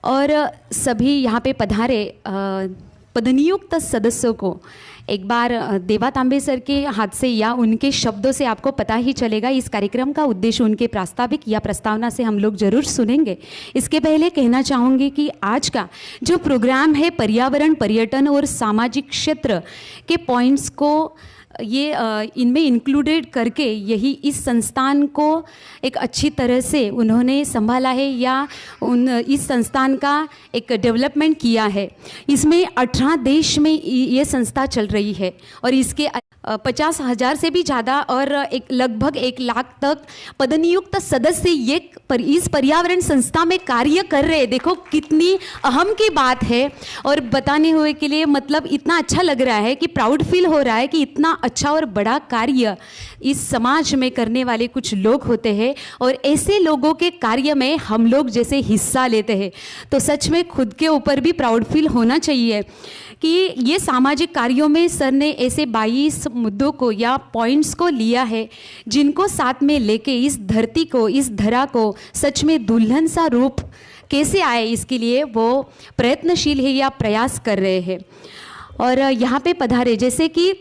और सभी यहाँ पे पधारे पदनियुक्त सदस्यों को एक बार देवा तांबे सर के हाथ से या उनके शब्दों से आपको पता ही चलेगा इस कार्यक्रम का उद्देश्य। उनके प्रास्ताविक या प्रस्तावना से हम लोग जरूर सुनेंगे। इसके पहले कहना चाहूँगी कि आज का जो प्रोग्राम है पर्यावरण, पर्यटन और सामाजिक क्षेत्र के पॉइंट्स को ये इनमें इंक्लूडेड करके यही इस संस्थान को एक अच्छी तरह से उन्होंने संभाला है या इस संस्थान का एक डेवलपमेंट किया है। इसमें 18 देश में ये संस्था चल रही है और इसके 50,000 से भी ज़्यादा और लगभग 1 लाख तक पदनियुक्त सदस्य इस पर्यावरण संस्था में कार्य कर रहे हैं। देखो कितनी अहम की बात है और बताने हुए के लिए मतलब इतना अच्छा लग रहा है कि प्राउड फील हो रहा है कि इतना अच्छा और बड़ा कार्य इस समाज में करने वाले कुछ लोग होते हैं और ऐसे लोगों के कार्य में हम लोग जैसे हिस्सा लेते हैं तो सच में खुद के ऊपर भी प्राउड फील होना चाहिए कि ये सामाजिक कार्यों में सर ने ऐसे 22 मुद्दों को या पॉइंट्स को लिया है जिनको साथ में लेके इस धरती को, इस धरा को सच में दुल्हन सा रूप कैसे आए इसके लिए वो प्रयत्नशील है या प्रयास कर रहे हैं। और यहाँ पे पधारे जैसे कि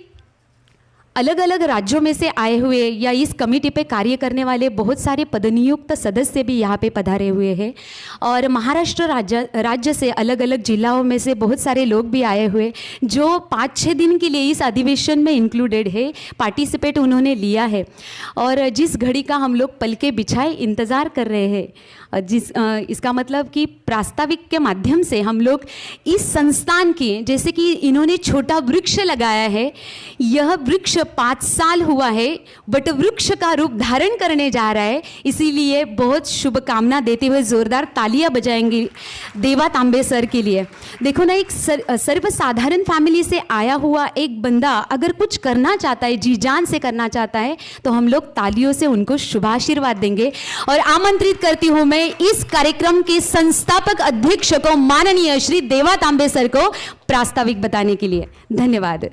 अलग अलग राज्यों में से आए हुए या इस कमेटी पे कार्य करने वाले बहुत सारे पदनियुक्त सदस्य भी यहाँ पे पधारे हुए हैं और महाराष्ट्र राज्य से अलग अलग जिलाओं में से बहुत सारे लोग भी आए हुए जो 5-6 दिन के लिए इस अधिवेशन में इंक्लूडेड है, पार्टिसिपेट उन्होंने लिया है और जिस घड़ी का हम लोग पल के बिछाए इंतज़ार कर रहे हैं इसका मतलब कि प्रास्ताविक के माध्यम से हम लोग इस संस्थान की, जैसे कि इन्होंने छोटा वृक्ष लगाया है, यह वृक्ष 5 साल हुआ है बट वृक्ष का रूप धारण करने जा रहा है। इसीलिए बहुत शुभकामना देते हुए जोरदार तालियां बजाएंगे देवा तांबे सर के लिए। देखो ना, एक सर्वसाधारण फैमिली से आया हुआ एक बंदा अगर कुछ करना चाहता है, जी जान से करना चाहता है तो हम लोग तालियों से उनको शुभाशीर्वाद देंगे और आमंत्रित करती हूँ मैं इस कार्यक्रम के संस्थापक अध्यक्ष को माननीय श्री देवा तांबे सर को प्रास्ताविक बताने के लिए। धन्यवाद।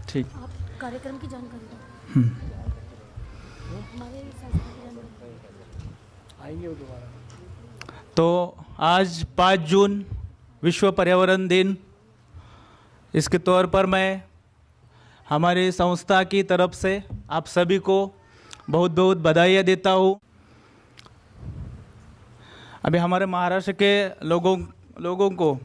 ठीक, आप कार्यक्रम की जानकारी दो। हमारे संस्था की जानकारी आएंगे वो दोबारा। तो आज 5 जून विश्व पर्यावरण दिन, इसके तौर पर मैं हमारी संस्था की तरफ से आप सभी को बहुत बहुत बधाइयाँ देता हूँ। अभी हमारे महाराष्ट्र के लोगों को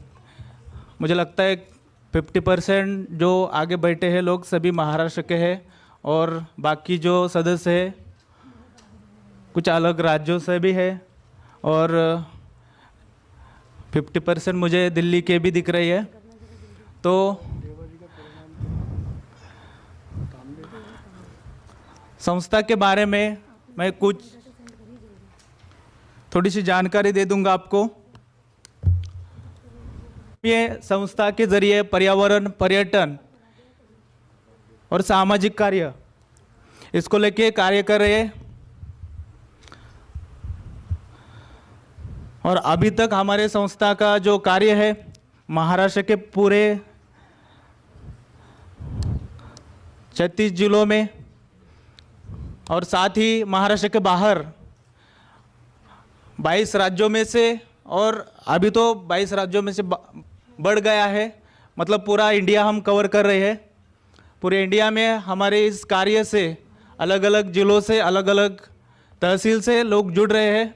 मुझे लगता है 50% जो आगे बैठे हैं लोग सभी महाराष्ट्र के हैं और बाकी जो सदस्य हैं कुछ अलग राज्यों से भी है और 50% मुझे दिल्ली के भी दिख रही है। तो संस्था के बारे में मैं कुछ थोड़ी सी जानकारी दे दूंगा आपको। ये संस्था के जरिए पर्यावरण, पर्यटन और सामाजिक कार्य इसको लेके कार्य कर रहे हैं और अभी तक हमारे संस्था का जो कार्य है महाराष्ट्र के पूरे 36 जिलों में और साथ ही महाराष्ट्र के बाहर 22 राज्यों में से, और अभी तो 22 राज्यों में से बढ़ गया है, मतलब पूरा इंडिया हम कवर कर रहे हैं। पूरे इंडिया में हमारे इस कार्य से अलग अलग जिलों से, अलग अलग तहसील से लोग जुड़ रहे हैं।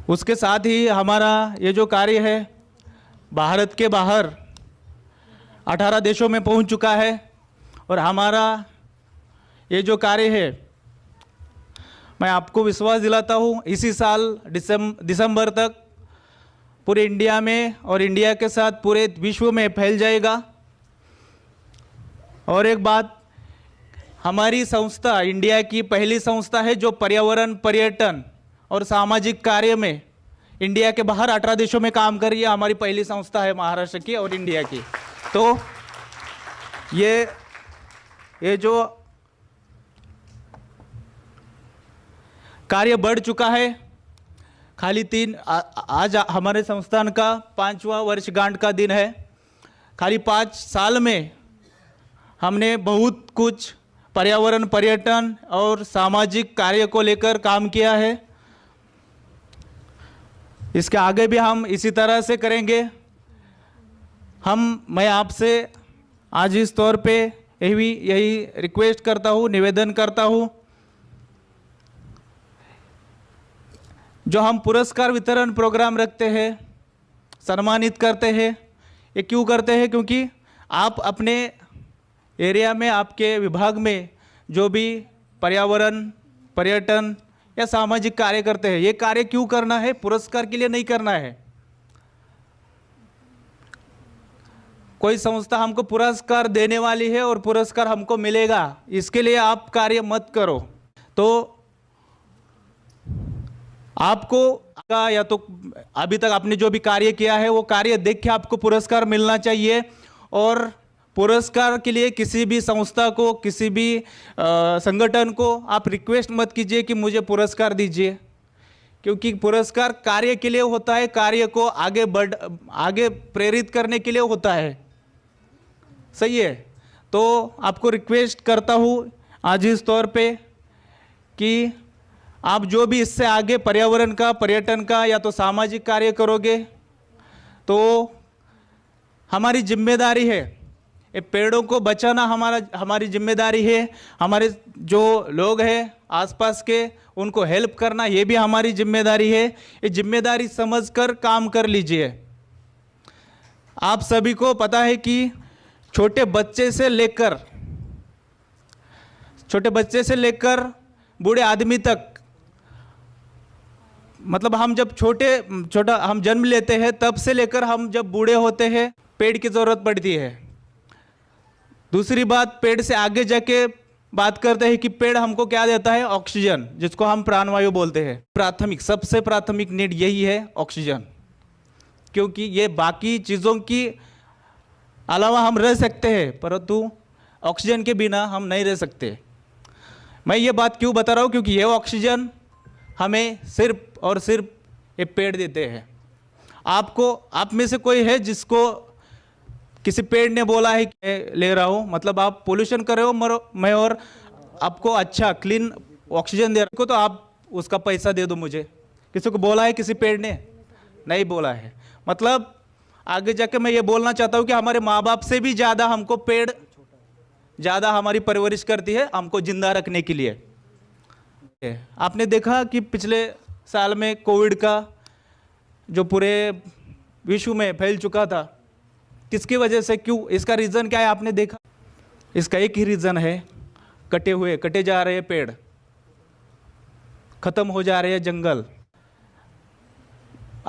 उसके साथ ही हमारा ये जो कार्य है भारत के बाहर 18 देशों में पहुंच चुका है और हमारा ये जो कार्य है मैं आपको विश्वास दिलाता हूँ इसी साल दिसंबर तक पूरे इंडिया में और इंडिया के साथ पूरे विश्व में फैल जाएगा। और एक बात, हमारी संस्था इंडिया की पहली संस्था है जो पर्यावरण, पर्यटन और सामाजिक कार्य में इंडिया के बाहर 18 देशों में काम कर रही है। हमारी पहली संस्था है महाराष्ट्र की और इंडिया की। तो ये जो कार्य बढ़ चुका है। खाली आज हमारे संस्थान का 5वां वर्षगांठ का दिन है। खाली 5 साल में हमने बहुत कुछ पर्यावरण, पर्यटन और सामाजिक कार्य को लेकर काम किया है। इसके आगे भी हम इसी तरह से करेंगे। मैं आपसे आज इस तौर पे यही रिक्वेस्ट करता हूँ, निवेदन करता हूँ, जो हम पुरस्कार वितरण प्रोग्राम रखते हैं, सम्मानित करते हैं, ये क्यों करते हैं? क्योंकि आप अपने एरिया में, आपके विभाग में जो भी पर्यावरण, पर्यटन या सामाजिक कार्य करते हैं, ये कार्य क्यों करना है? पुरस्कार के लिए नहीं करना है। कोई संस्था हमको पुरस्कार देने वाली है और पुरस्कार हमको मिलेगा, इसके लिए आप कार्य मत करो। तो आपको या तो अभी तक आपने जो भी कार्य किया है वो कार्य देख के आपको पुरस्कार मिलना चाहिए। और पुरस्कार के लिए किसी भी संस्था को, किसी भी संगठन को आप रिक्वेस्ट मत कीजिए कि मुझे पुरस्कार दीजिए, क्योंकि पुरस्कार कार्य के लिए होता है, कार्य को आगे प्रेरित करने के लिए होता है। सही है? तो आपको रिक्वेस्ट करता हूँ आज इस तौर पे कि आप जो भी इससे आगे पर्यावरण का, पर्यटन का या तो सामाजिक कार्य करोगे तो हमारी जिम्मेदारी है। ये पेड़ों को बचाना हमारी जिम्मेदारी है। हमारे जो लोग हैं आसपास के, उनको हेल्प करना ये भी हमारी जिम्मेदारी है। ये जिम्मेदारी समझकर काम कर लीजिए। आप सभी को पता है कि छोटे बच्चे से लेकर बूढ़े आदमी तक, मतलब हम जब हम जन्म लेते हैं तब से लेकर हम जब बूढ़े होते हैं, पेड़ की ज़रूरत पड़ती है। दूसरी बात, पेड़ से आगे जाके बात करते हैं कि पेड़ हमको क्या देता है? ऑक्सीजन, जिसको हम प्राणवायु बोलते हैं। सबसे प्राथमिक नीड यही है, ऑक्सीजन। क्योंकि ये बाकी चीज़ों की अलावा हम रह सकते हैं, परंतु ऑक्सीजन के बिना हम नहीं रह सकते। मैं ये बात क्यों बता रहा हूँ? क्योंकि ये ऑक्सीजन हमें सिर्फ और सिर्फ ये पेड़ देते हैं। आप में से कोई है जिसको किसी पेड़ ने बोला है कि ले रहा हूँ, मतलब आप पोल्यूशन कर रहे हो, मैं और आपको अच्छा क्लीन ऑक्सीजन दे रहा हूँ, तो आप उसका पैसा दे दो मुझे? किसी को बोला है किसी पेड़ ने? नहीं बोला है। मतलब आगे जाके मैं ये बोलना चाहता हूँ कि हमारे माँ बाप से भी ज़्यादा हमको पेड़ ज़्यादा हमारी परवरिश करती है, हमको जिंदा रखने के लिए। आपने देखा कि पिछले साल में कोविड का जो पूरे विश्व में फैल चुका था, किसकी वजह से, क्यों, इसका रीज़न क्या है? आपने देखा? इसका एक ही रीज़न है, कटे जा रहे पेड़, खत्म हो जा रहे हैं जंगल।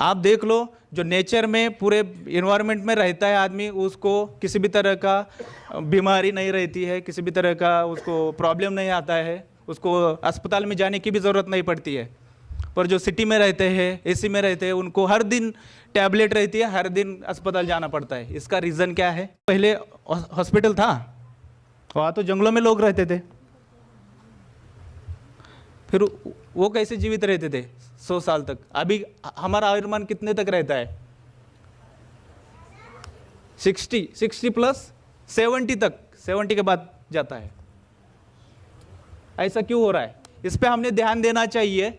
आप देख लो, जो नेचर में पूरे इन्वायरमेंट में रहता है आदमी, उसको किसी भी तरह का बीमारी नहीं रहती है, किसी भी तरह का उसको प्रॉब्लम नहीं आता है, उसको अस्पताल में जाने की भी ज़रूरत नहीं पड़ती है। पर जो सिटी में रहते हैं, एसी में रहते हैं, उनको हर दिन टैबलेट रहती है, हर दिन अस्पताल जाना पड़ता है। इसका रीज़न क्या है? पहले हॉस्पिटल था, वहाँ तो जंगलों में लोग रहते थे, फिर वो कैसे जीवित रहते थे 100 साल तक? अभी हमारा आयुर्मान कितने तक रहता है? 60 प्लस 70 तक, 70 के बाद जाता है। ऐसा क्यों हो रहा है? इस पे हमने ध्यान देना चाहिए।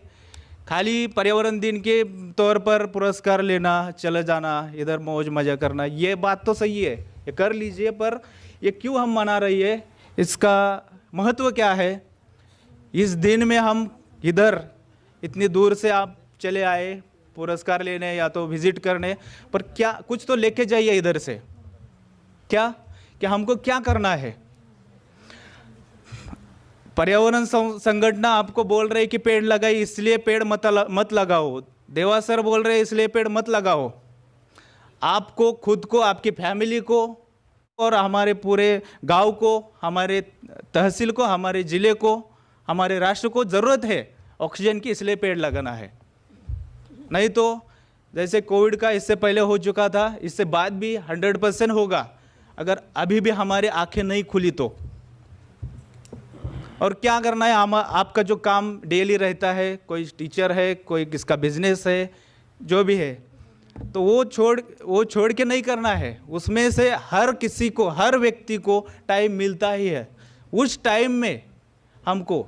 खाली पर्यावरण दिन के तौर पर पुरस्कार लेना, चले जाना, इधर मौज मजा करना, ये बात तो सही है, ये कर लीजिए, पर ये क्यों हम मना रही है? इसका महत्व क्या है? इस दिन में हम इधर इतनी दूर से आप चले आए पुरस्कार लेने या तो विजिट करने, पर क्या कुछ तो लेके जाइए इधर से। क्या कि हमको क्या करना है? पर्यावरण संगठन आपको बोल रहे कि पेड़ लगाइए, इसलिए पेड़ मत लगाओ। देवा सर बोल रहे इसलिए पेड़ मत लगाओ। आपको खुद को, आपकी फैमिली को और हमारे पूरे गांव को, हमारे तहसील को, हमारे ज़िले को, हमारे राष्ट्र को ज़रूरत है ऑक्सीजन की, इसलिए पेड़ लगाना है। नहीं तो जैसे कोविड का इससे पहले हो चुका था, इससे बाद भी 100% होगा अगर अभी भी हमारी आंखें नहीं खुली तो। और क्या करना है, हम आपका जो काम डेली रहता है, कोई टीचर है, कोई किसका बिजनेस है, जो भी है, तो वो छोड़ के नहीं करना है। उसमें से हर किसी को, हर व्यक्ति को टाइम मिलता ही है। उस टाइम में हमको,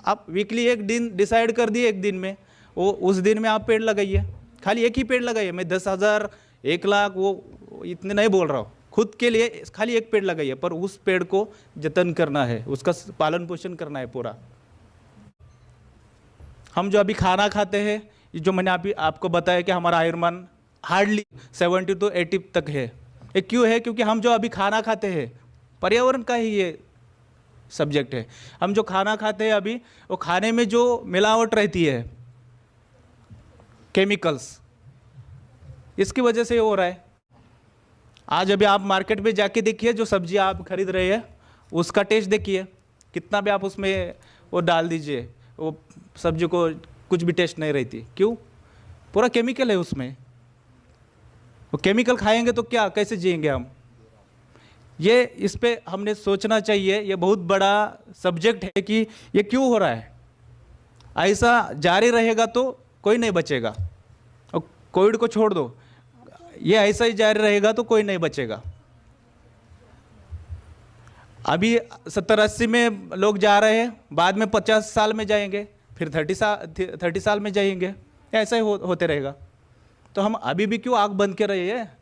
आप वीकली एक दिन डिसाइड कर दिए, एक दिन में, वो उस दिन में आप पेड़ लगाइए, खाली एक ही पेड़ लगाइए। मैं 10,000 1,00,000 वो इतने नहीं बोल रहा हूँ, खुद के लिए खाली एक पेड़ लगाइए, पर उस पेड़ को जतन करना है, उसका पालन पोषण करना है पूरा। हम जो अभी खाना खाते हैं, ये जो मैंने अभी आपको बताया कि हमारा आयुर्मान हार्डली 70 to 80 तक है। ये क्यों है? क्योंकि हम जो अभी खाना खाते हैं, पर्यावरण का ही ये सब्जेक्ट है। हम जो खाना खाते हैं अभी, वो खाने में जो मिलावट रहती है, केमिकल्स, इसकी वजह से ये हो रहा है। आज अभी आप मार्केट में जाके देखिए, जो सब्जी आप खरीद रहे हैं उसका टेस्ट देखिए, कितना भी आप उसमें वो डाल दीजिए, वो सब्जी को कुछ भी टेस्ट नहीं रहती। क्यों? पूरा केमिकल है उसमें। वो केमिकल खाएंगे तो क्या, कैसे जिएंगे हम? ये इस पे हमने सोचना चाहिए। ये बहुत बड़ा सब्जेक्ट है कि ये क्यों हो रहा है। ऐसा जारी रहेगा तो कोई नहीं बचेगा। और कोविड को छोड़ दो, ये ऐसा ही जारी रहेगा तो कोई नहीं बचेगा। अभी 70-80 में लोग जा रहे हैं, बाद में 50 साल में जाएंगे, फिर 30 साल में जाएंगे, ऐसा ही होते रहेगा। तो हम अभी भी क्यों आंख बंद के रहे हैं?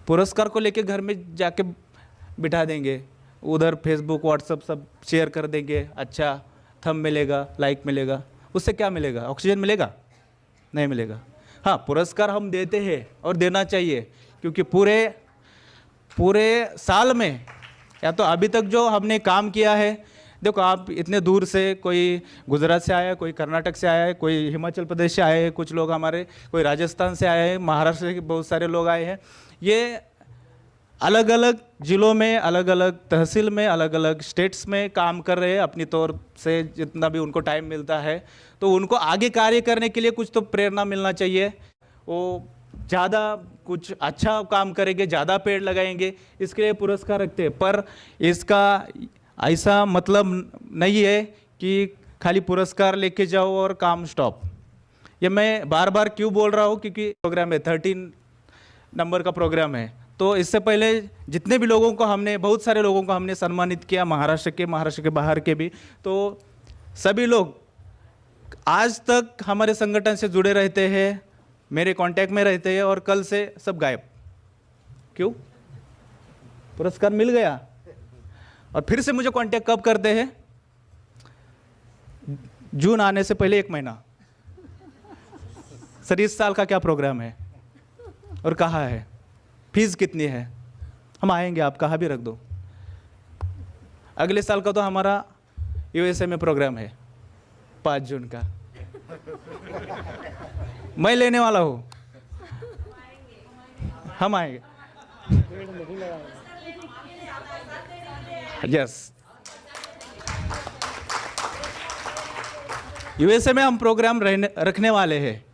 पुरस्कार को लेके घर में जाके बिठा देंगे, उधर फेसबुक व्हाट्सएप सब शेयर कर देंगे, अच्छा थंब मिलेगा, लाइक मिलेगा, उससे क्या मिलेगा? ऑक्सीजन मिलेगा? नहीं मिलेगा। हाँ, पुरस्कार हम देते हैं और देना चाहिए, क्योंकि पूरे साल में, या तो अभी तक जो हमने काम किया है, देखो आप इतने दूर से, कोई गुजरात से आया है, कोई कर्नाटक से आया है, कोई हिमाचल प्रदेश से आए हैं, कुछ लोग हमारे, कोई राजस्थान से आए हैं, महाराष्ट्र के बहुत सारे लोग आए हैं। ये अलग अलग ज़िलों में, अलग अलग तहसील में, अलग अलग स्टेट्स में काम कर रहे हैं अपनी तौर से, जितना भी उनको टाइम मिलता है। तो उनको आगे कार्य करने के लिए कुछ तो प्रेरणा मिलना चाहिए। वो ज़्यादा कुछ अच्छा काम करेंगे, ज़्यादा पेड़ लगाएंगे, इसके लिए पुरस्कार रखते हैं। पर इसका ऐसा मतलब नहीं है कि खाली पुरस्कार लेके जाओ और काम स्टॉप। ये मैं बार बार क्यों बोल रहा हूँ? क्योंकि प्रोग्राम है, 13 नंबर का प्रोग्राम है। तो इससे पहले जितने भी लोगों को हमने, बहुत सारे लोगों को हमने सम्मानित किया, महाराष्ट्र के बाहर के भी। तो सभी लोग आज तक हमारे संगठन से जुड़े रहते हैं, मेरे कांटेक्ट में रहते हैं, और कल से सब गायब। क्यों? पुरस्कार मिल गया और फिर से मुझे कांटेक्ट कब करते हैं? जून आने से पहले 1 महीना। सर, इस साल का क्या प्रोग्राम है और कहाँ है, फीस कितनी है? हम आएंगे, आप कहाँ भी रख दो। अगले साल का तो हमारा यूएसए में प्रोग्राम है 5 जून का, मैं लेने वाला हूँ। हम आएंगे। यस, यूएसए में हम प्रोग्राम रखने वाले हैं।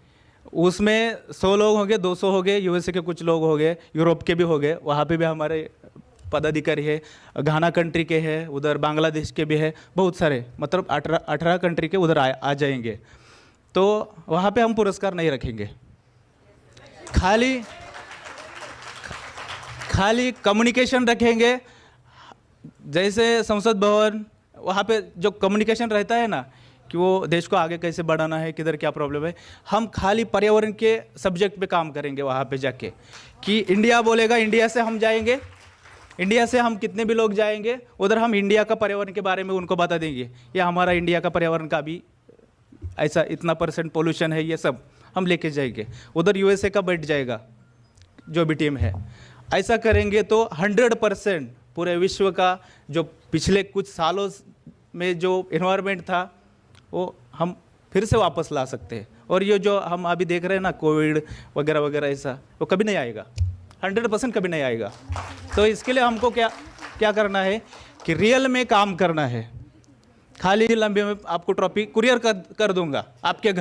उसमें 100 लोग होंगे, 200 हो गए, यूएसए के कुछ लोग हो गए, यूरोप के भी हो गए, वहाँ पे भी हमारे पदाधिकारी है, घाना कंट्री के हैं, उधर बांग्लादेश के भी है, बहुत सारे, मतलब 18 कंट्री के उधर आ जाएंगे। तो वहाँ पे हम पुरस्कार नहीं रखेंगे, खाली कम्युनिकेशन रखेंगे। जैसे संसद भवन, वहाँ पे जो कम्युनिकेशन रहता है ना, कि वो देश को आगे कैसे बढ़ाना है, किधर क्या प्रॉब्लम है, हम खाली पर्यावरण के सब्जेक्ट पे काम करेंगे वहाँ पे जाके। कि इंडिया बोलेगा, इंडिया से हम जाएंगे, इंडिया से हम कितने भी लोग जाएंगे, उधर हम इंडिया का पर्यावरण के बारे में उनको बता देंगे, ये हमारा इंडिया का पर्यावरण का भी ऐसा इतना % पोल्यूशन है, ये सब हम लेके जाएंगे। उधर यूएसए का बैठ जाएगा जो भी टीम है। ऐसा करेंगे तो 100% पूरे विश्व का जो पिछले कुछ सालों में जो इन्वायरमेंट था, वो हम फिर से वापस ला सकते हैं। और ये जो हम अभी देख रहे हैं ना, कोविड वगैरह वगैरह, ऐसा वो कभी नहीं आएगा, 100% कभी नहीं आएगा। तो इसके लिए हमको क्या करना है कि रियल में काम करना है। खाली लंबे में आपको ट्रॉफी कुरियर कर दूंगा, आपके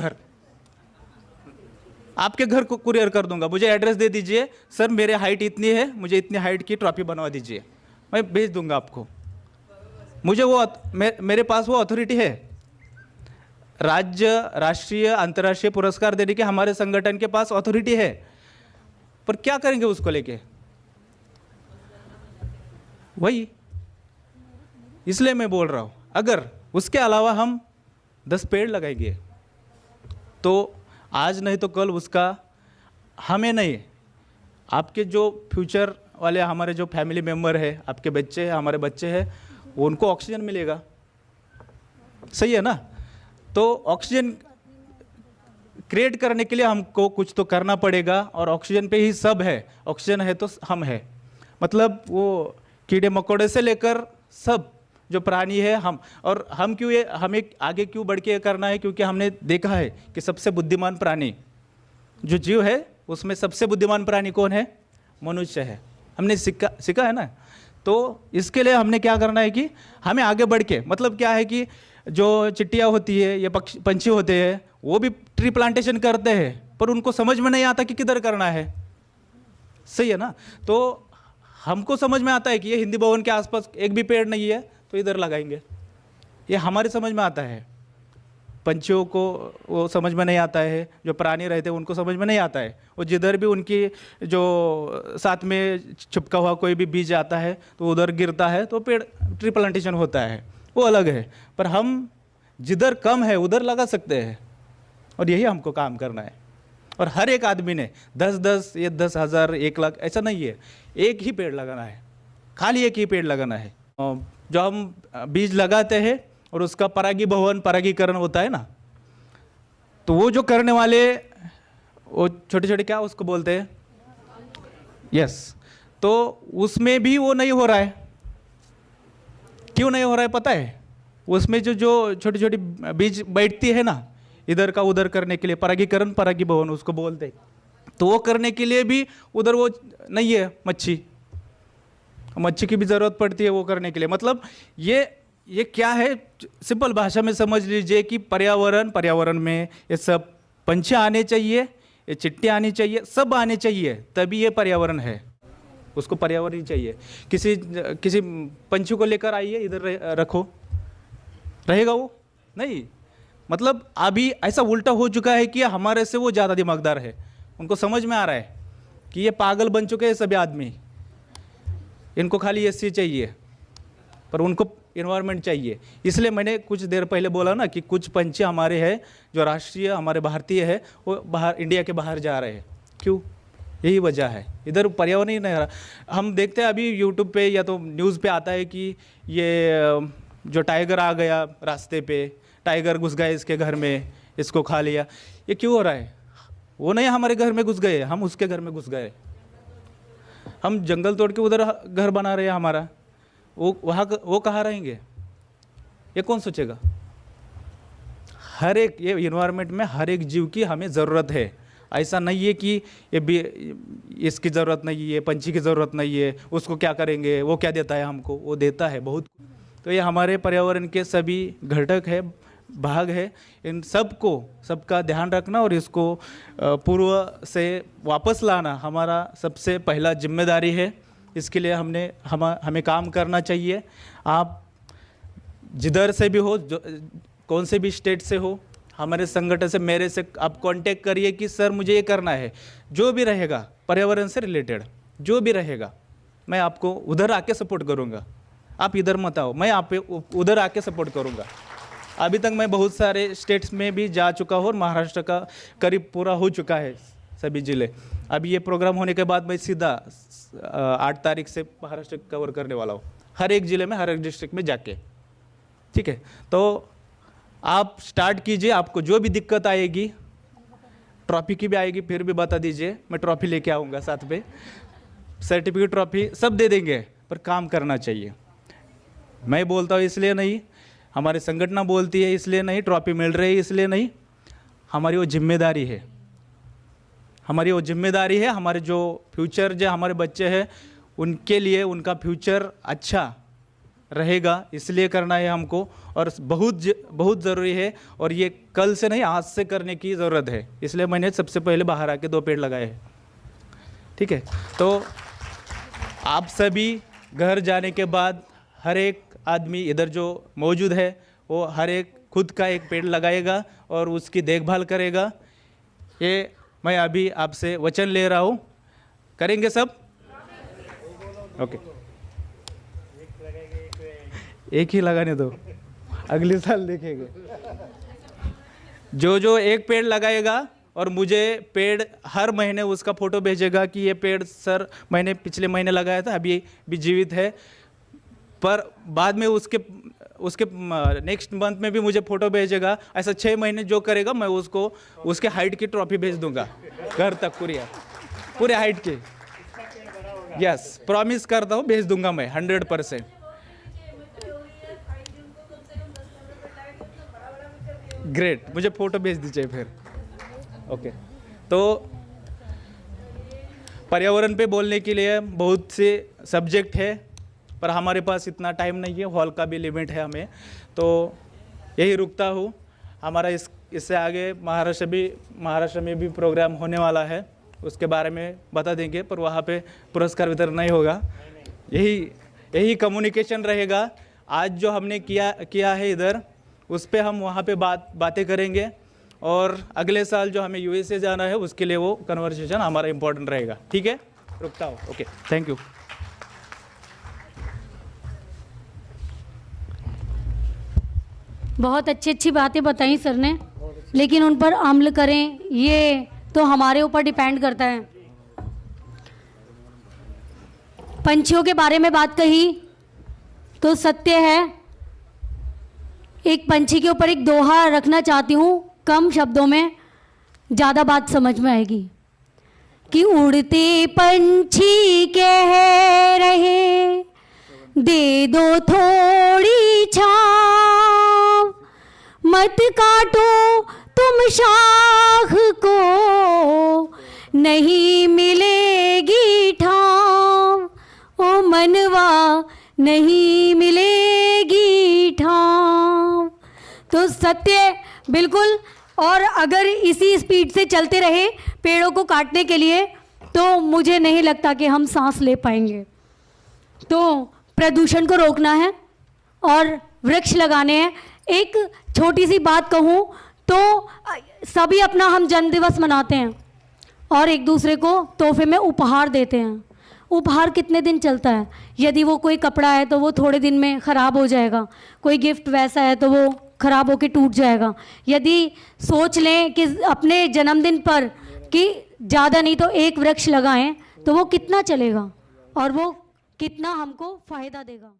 घर को कुरियर कर दूंगा। मुझे एड्रेस दे दीजिए, सर मेरे हाइट इतनी है, मुझे इतनी हाइट की ट्रॉफी बनवा दीजिए, मैं भेज दूंगा आपको। मुझे वो मेरे पास वो अथॉरिटी है। राज्य, राष्ट्रीय, अंतर्राष्ट्रीय पुरस्कार देने की हमारे संगठन के पास अथॉरिटी है, पर क्या करेंगे उसको लेके? वही इसलिए मैं बोल रहा हूँ, अगर उसके अलावा हम 10 पेड़ लगाएंगे तो आज नहीं तो कल उसका हमें नहीं, आपके जो फ्यूचर वाले हमारे जो फैमिली मेम्बर है, आपके बच्चे हैं, हमारे बच्चे हैं, उनको ऑक्सीजन मिलेगा। सही है ना? तो ऑक्सीजन क्रिएट करने के लिए हमको कुछ तो करना पड़ेगा, और ऑक्सीजन पे ही सब है। ऑक्सीजन है तो हम है, मतलब वो कीड़े मकोड़े से लेकर सब जो प्राणी है हम। और हम क्यों ये हमें आगे क्यों बढ़ के करना है? क्योंकि हमने देखा है कि सबसे बुद्धिमान प्राणी जो जीव है उसमें सबसे बुद्धिमान प्राणी कौन है? मनुष्य है। हमने सीखा है ना। तो इसके लिए हमने क्या करना है कि हमें आगे बढ़ के, मतलब क्या है कि जो चिट्टियाँ होती है या पंछी होते हैं वो भी ट्री प्लांटेशन करते हैं, पर उनको समझ में नहीं आता कि किधर करना है। सही है ना? तो हमको समझ में आता है कि ये हिंदी भवन के आसपास एक भी पेड़ नहीं है तो इधर लगाएंगे, ये हमारे समझ में आता है। पंछियों को वो समझ में नहीं आता है, जो प्राणी रहते हैं उनको समझ में नहीं आता है। वो जिधर भी उनकी जो साथ में चिपका हुआ कोई भी बीज आता है तो उधर गिरता है तो पेड़ ट्री प्लांटेशन होता है, वो अलग है। पर हम जिधर कम है उधर लगा सकते हैं, और यही हमको काम करना है। और हर एक आदमी ने 10-10 या 10,000 1 लाख ऐसा नहीं है, एक ही पेड़ लगाना है, खाली एक ही पेड़ लगाना है। जो हम बीज लगाते हैं और उसका परागीकरण होता है ना, तो वो जो करने वाले वो छोटे छोटे क्या उसको बोलते हैं, यस, तो उसमें भी वो नहीं हो रहा है। क्यों नहीं हो रहा है पता है? उसमें जो छोटी छोटी बीज बैठती है ना इधर का उधर करने के लिए, परागीभवन उसको बोलते हैं, तो वो करने के लिए भी उधर वो नहीं है। मच्छी की भी ज़रूरत पड़ती है वो करने के लिए। मतलब ये क्या है, सिंपल भाषा में समझ लीजिए कि पर्यावरण में ये सब पंछी आने चाहिए, ये चिट्टियाँ आनी चाहिए, सब आने चाहिए, तभी ये पर्यावरण है। उसको पर्यावरण ही चाहिए। किसी पंछी को लेकर आइए इधर रखो, रहेगा वो? नहीं। मतलब अभी ऐसा उल्टा हो चुका है कि हमारे से वो ज़्यादा दिमागदार है। उनको समझ में आ रहा है कि ये पागल बन चुके हैं सभी आदमी, इनको खाली एसी चाहिए, पर उनको इन्वायरमेंट चाहिए। इसलिए मैंने कुछ देर पहले बोला ना कि कुछ पंछी हमारे हैं जो राष्ट्रीय हमारे भारतीय है, वो बाहर इंडिया के बाहर जा रहे हैं। क्यों? यही वजह है, इधर पर्यावरण ही नहीं रहा। हम देखते हैं अभी यूट्यूब पे या तो न्यूज़ पे आता है कि ये जो टाइगर आ गया रास्ते पे, टाइगर घुस गए इसके घर में, इसको खा लिया। ये क्यों हो रहा है? वो नहीं हमारे घर में घुस गए, हम उसके घर में घुस गए। हम जंगल तोड़ के उधर घर बना रहे हैं हमारा, वो कहाँ रहेंगे? ये कौन सोचेगा? हर एक ये इन्वायरमेंट में हर एक जीव की हमें ज़रूरत है। ऐसा नहीं है कि इसकी ज़रूरत नहीं है, पंछी की ज़रूरत नहीं है, उसको क्या करेंगे, वो क्या देता है हमको? वो देता है बहुत। तो ये हमारे पर्यावरण के सभी घटक है, भाग है। इन सबका ध्यान रखना और इसको पूर्व से वापस लाना हमारा सबसे पहला जिम्मेदारी है। इसके लिए हमें काम करना चाहिए। आप जिधर से भी हो, कौन से भी स्टेट से हो, हमारे संगठन से, मेरे से आप कांटेक्ट करिए कि सर मुझे ये करना है। जो भी रहेगा पर्यावरण से रिलेटेड जो भी रहेगा, मैं आपको उधर आके सपोर्ट करूँगा। आप इधर मत आओ, मैं आप उधर आके सपोर्ट करूँगा। अभी तक मैं बहुत सारे स्टेट्स में भी जा चुका हूँ और महाराष्ट्र का करीब पूरा हो चुका है सभी ज़िले। अभी ये प्रोग्राम होने के बाद मैं सीधा 8 तारीख से महाराष्ट्र कवर करने वाला हूँ, हर एक ज़िले में, हर एक डिस्ट्रिक्ट में जाके। ठीक है, तो आप स्टार्ट कीजिए। आपको जो भी दिक्कत आएगी, ट्रॉफी की भी आएगी, फिर भी बता दीजिए, मैं ट्रॉफी लेके आऊँगा साथ में, सर्टिफिकेट, ट्रॉफी सब दे देंगे। पर काम करना चाहिए। मैं बोलता हूँ इसलिए नहीं, हमारी संगठन बोलती है इसलिए नहीं, ट्रॉफी मिल रही है इसलिए नहीं, हमारी वो जिम्मेदारी है। हमारी वो जिम्मेदारी है। हमारे जो फ्यूचर जो हमारे बच्चे हैं उनके लिए उनका फ्यूचर अच्छा रहेगा, इसलिए करना है हमको। और बहुत ज़रूरी है, और ये कल से नहीं आज से करने की ज़रूरत है। इसलिए मैंने सबसे पहले बाहर आके 2 पेड़ लगाए हैं। ठीक है, तो आप सभी घर जाने के बाद हर एक आदमी इधर जो मौजूद है वो हर एक खुद का एक पेड़ लगाएगा और उसकी देखभाल करेगा। ये मैं अभी आपसे वचन ले रहा हूँ। करेंगे सब? ओके, एक ही लगाने दो, अगले साल देखेंगे। जो जो एक पेड़ लगाएगा और मुझे पेड़ हर महीने उसका फ़ोटो भेजेगा कि ये पेड़ सर मैंने पिछले महीने लगाया था, अभी भी जीवित है, पर बाद में उसके नेक्स्ट मंथ में भी मुझे फ़ोटो भेजेगा। ऐसा 6 महीने जो करेगा मैं उसको उसके हाइट की ट्रॉफी भेज दूंगा घर तक, पूरे हाइट की। यस, प्रॉमिस करता हूँ, भेज दूंगा मैं 100%। ग्रेट, मुझे फ़ोटो भेज दीजिए फिर। ओके, तो पर्यावरण पे बोलने के लिए बहुत से सब्जेक्ट है, पर हमारे पास इतना टाइम नहीं है, हॉल का भी लिमिट है हमें, तो यही रुकता हूँ। हमारा इससे आगे महाराष्ट्र में भी प्रोग्राम होने वाला है, उसके बारे में बता देंगे, पर वहाँ पे पुरस्कार वितरण नहीं होगा। यही कम्युनिकेशन रहेगा। आज जो हमने किया है इधर, उस पे हम वहाँ पे बातें करेंगे, और अगले साल जो हमें यूएसए जाना है उसके लिए वो कन्वर्सेशन हमारा इम्पोर्टेंट रहेगा। ठीक है, रुकता हूँ। Okay, thank you. बहुत अच्छी बातें बताई सर ने, लेकिन उन पर अमल करें ये तो हमारे ऊपर डिपेंड करता है। पंछियों के बारे में बात कही तो सत्य है। एक पंछी के ऊपर एक दोहा रखना चाहती हूँ, कम शब्दों में ज़्यादा बात समझ में आएगी, कि उड़ते पंछी कह रहे दे दो थोड़ी छाँव, मत काटो तुम शाख को नहीं मिलेगी ठाँव, ओ मनवा नहीं मिलेगी ठाँव। तो सत्य बिल्कुल। और अगर इसी स्पीड से चलते रहे पेड़ों को काटने के लिए, तो मुझे नहीं लगता कि हम सांस ले पाएंगे। तो प्रदूषण को रोकना है और वृक्ष लगाने हैं। एक छोटी सी बात कहूँ तो सभी अपना हम जन्मदिवस मनाते हैं और एक दूसरे को तोहफे में उपहार देते हैं। उपहार कितने दिन चलता है? यदि वो कोई कपड़ा है तो वो थोड़े दिन में ख़राब हो जाएगा, कोई गिफ्ट वैसा है तो वो ख़राब होकर टूट जाएगा। यदि सोच लें कि अपने जन्मदिन पर कि ज़्यादा नहीं तो एक वृक्ष लगाएं, तो वो कितना चलेगा और वो कितना हमको फ़ायदा देगा।